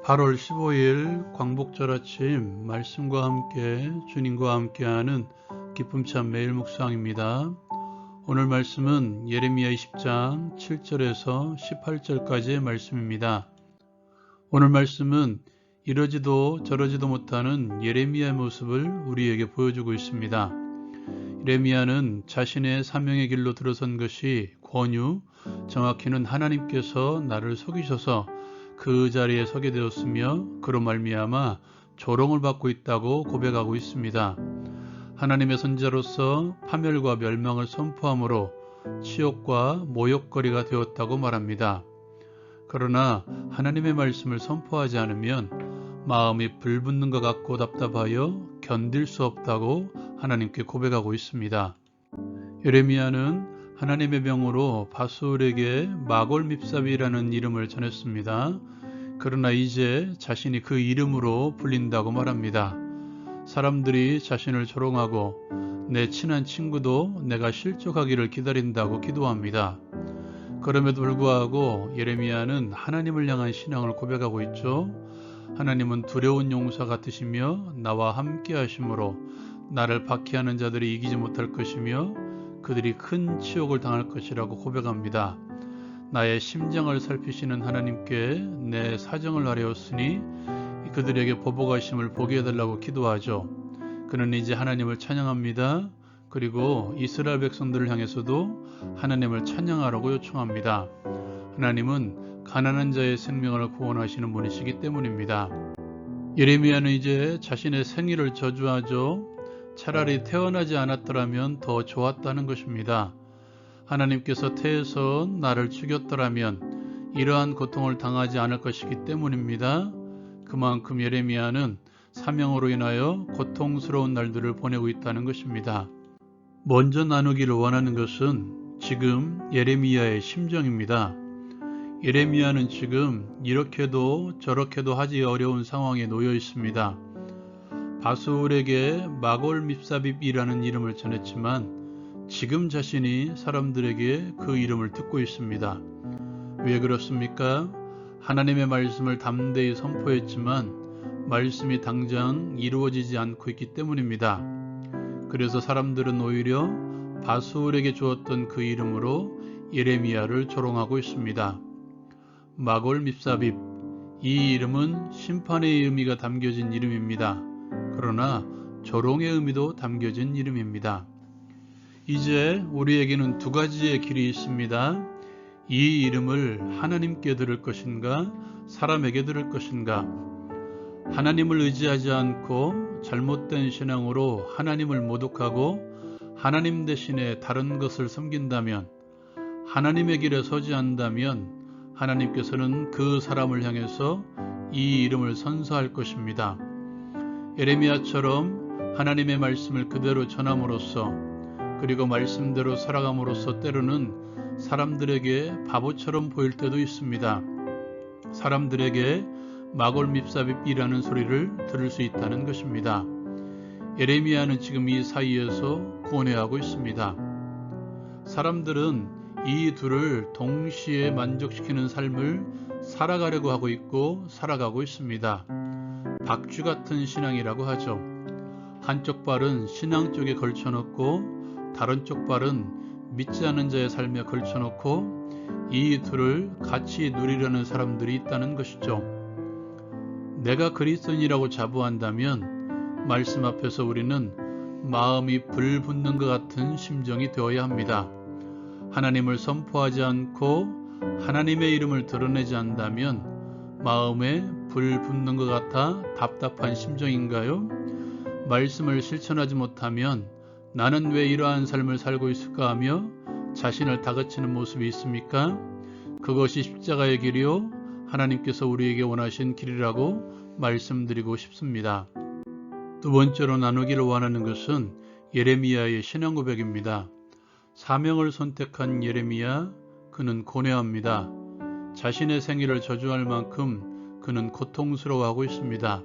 8월 15일 광복절 아침 말씀과 함께 주님과 함께하는 기쁨찬 매일 묵상입니다. 오늘 말씀은 예레미야 20장 7절에서 18절까지의 말씀입니다. 오늘 말씀은 이러지도 저러지도 못하는 예레미야의 모습을 우리에게 보여주고 있습니다. 예레미야는 자신의 사명의 길로 들어선 것이 권유, 정확히는 하나님께서 나를 속이셔서 그 자리에 서게 되었으며 그로 말미암아 조롱을 받고 있다고 고백하고 있습니다. 하나님의 선지자로서 파멸과 멸망을 선포함으로 치욕과 모욕거리가 되었다고 말합니다. 그러나 하나님의 말씀을 선포하지 않으면 마음이 불붙는 것 같고 답답하여 견딜 수 없다고 하나님께 고백하고 있습니다. 예레미야는 하나님의 명으로 바술에게 마골밉삽이라는 이름을 전했습니다. 그러나 이제 자신이 그 이름으로 불린다고 말합니다. 사람들이 자신을 조롱하고 내 친한 친구도 내가 실족하기를 기다린다고 기도합니다. 그럼에도 불구하고 예레미야는 하나님을 향한 신앙을 고백하고 있죠. 하나님은 두려운 용사 같으시며 나와 함께 하심으로 나를 박해하는 자들이 이기지 못할 것이며 그들이 큰 치욕을 당할 것이라고 고백합니다. 나의 심장을 살피시는 하나님께 내 사정을 아뢰었으니 그들에게 보복하심을 보게 해달라고 기도하죠. 그는 이제 하나님을 찬양합니다. 그리고 이스라엘 백성들을 향해서도 하나님을 찬양하라고 요청합니다. 하나님은 가난한 자의 생명을 구원하시는 분이시기 때문입니다. 예레미야는 이제 자신의 생일을 저주하죠. 차라리 태어나지 않았더라면 더 좋았다는 것입니다. 하나님께서 태에서 나를 죽였더라면 이러한 고통을 당하지 않을 것이기 때문입니다. 그만큼 예레미야는 사명으로 인하여 고통스러운 날들을 보내고 있다는 것입니다. 먼저 나누기를 원하는 것은 지금 예레미야의 심정입니다. 예레미야는 지금 이렇게도 저렇게도 하기 어려운 상황에 놓여 있습니다. 바술에게 마골밉삽이라는 이름을 전했지만 지금 자신이 사람들에게 그 이름을 듣고 있습니다. 왜 그렇습니까? 하나님의 말씀을 담대히 선포했지만 말씀이 당장 이루어지지 않고 있기 때문입니다. 그래서 사람들은 오히려 바술에게 주었던 그 이름으로 예레미야를 조롱하고 있습니다. 마골밉삽입, 이 이름은 심판의 의미가 담겨진 이름입니다. 그러나 조롱의 의미도 담겨진 이름입니다. 이제 우리에게는 두 가지의 길이 있습니다. 이 이름을 하나님께 들을 것인가, 사람에게 들을 것인가. 하나님을 의지하지 않고 잘못된 신앙으로 하나님을 모독하고 하나님 대신에 다른 것을 섬긴다면, 하나님의 길에 서지 않는다면 하나님께서는 그 사람을 향해서 이 이름을 선서할 것입니다. 예레미야처럼 하나님의 말씀을 그대로 전함으로써 그리고 말씀대로 살아감으로써 때로는 사람들에게 바보처럼 보일 때도 있습니다. 사람들에게 마골밉삽이라는 소리를 들을 수 있다는 것입니다. 예레미야는 지금 이 사이에서 고뇌하고 있습니다. 사람들은 이 둘을 동시에 만족시키는 삶을 살아가려고 하고 있고 살아가고 있습니다. 박쥐 같은 신앙이라고 하죠. 한쪽 발은 신앙 쪽에 걸쳐놓고 다른 쪽 발은 믿지 않는 자의 삶에 걸쳐놓고 이 둘을 같이 누리려는 사람들이 있다는 것이죠. 내가 그리스도인이라고 자부한다면 말씀 앞에서 우리는 마음이 불붙는 것 같은 심정이 되어야 합니다. 하나님을 선포하지 않고 하나님의 이름을 드러내지 않는다면 마음에 불 붙는 것 같아 답답한 심정인가요? 말씀을 실천하지 못하면 나는 왜 이러한 삶을 살고 있을까 하며 자신을 다그치는 모습이 있습니까? 그것이 십자가의 길이요 하나님께서 우리에게 원하신 길이라고 말씀드리고 싶습니다. 두 번째로 나누기를 원하는 것은 예레미야의 신앙 고백입니다. 사명을 선택한 예레미야, 그는 고뇌합니다. 자신의 생일을 저주할 만큼 그는 고통스러워하고 있습니다.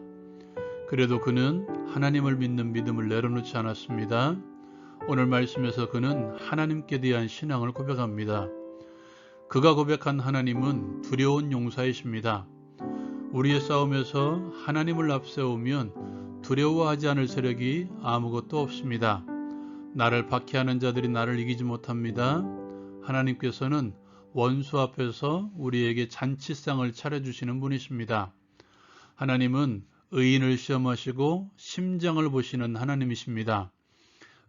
그래도 그는 하나님을 믿는 믿음을 내려놓지 않았습니다. 오늘 말씀에서 그는 하나님께 대한 신앙을 고백합니다. 그가 고백한 하나님은 두려운 용사이십니다. 우리의 싸움에서 하나님을 앞세우면 두려워하지 않을 세력이 아무것도 없습니다. 나를 박해하는 자들이 나를 이기지 못합니다. 하나님께서는 원수 앞에서 우리에게 잔치상을 차려주시는 분이십니다. 하나님은 의인을 시험하시고 심장을 보시는 하나님이십니다.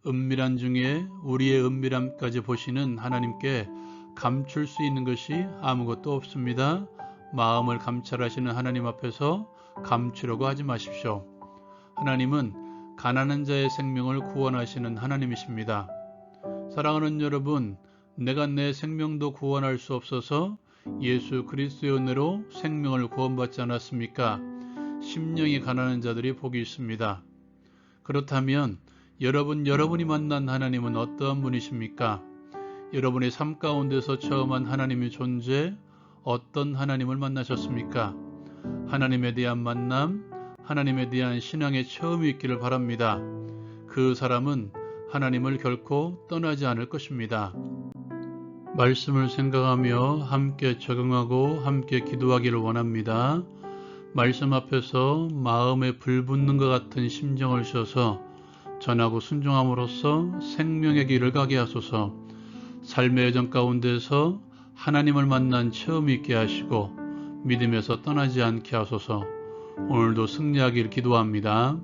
은밀한 중에 우리의 은밀함까지 보시는 하나님께 감출 수 있는 것이 아무것도 없습니다. 마음을 감찰하시는 하나님 앞에서 감추려고 하지 마십시오. 하나님은 가난한 자의 생명을 구원하시는 하나님이십니다. 사랑하는 여러분, 내가 내 생명도 구원할 수 없어서 예수 그리스도의 은혜로 생명을 구원받지 않았습니까? 심령이 가난한 자들이 복이 있습니다. 그렇다면 여러분이 만난 하나님은 어떠한 분이십니까? 여러분의 삶 가운데서 체험한 하나님의 존재, 어떤 하나님을 만나셨습니까? 하나님에 대한 만남, 하나님에 대한 신앙의 체험이 있기를 바랍니다. 그 사람은 하나님을 결코 떠나지 않을 것입니다. 말씀을 생각하며 함께 적용하고 함께 기도하기를 원합니다. 말씀 앞에서 마음에 불붙는 것 같은 심정을 쉬어서 전하고 순종함으로써 생명의 길을 가게 하소서. 삶의 여정 가운데서 하나님을 만난 체험이 있게 하시고 믿음에서 떠나지 않게 하소서. 오늘도 승리하기를 기도합니다.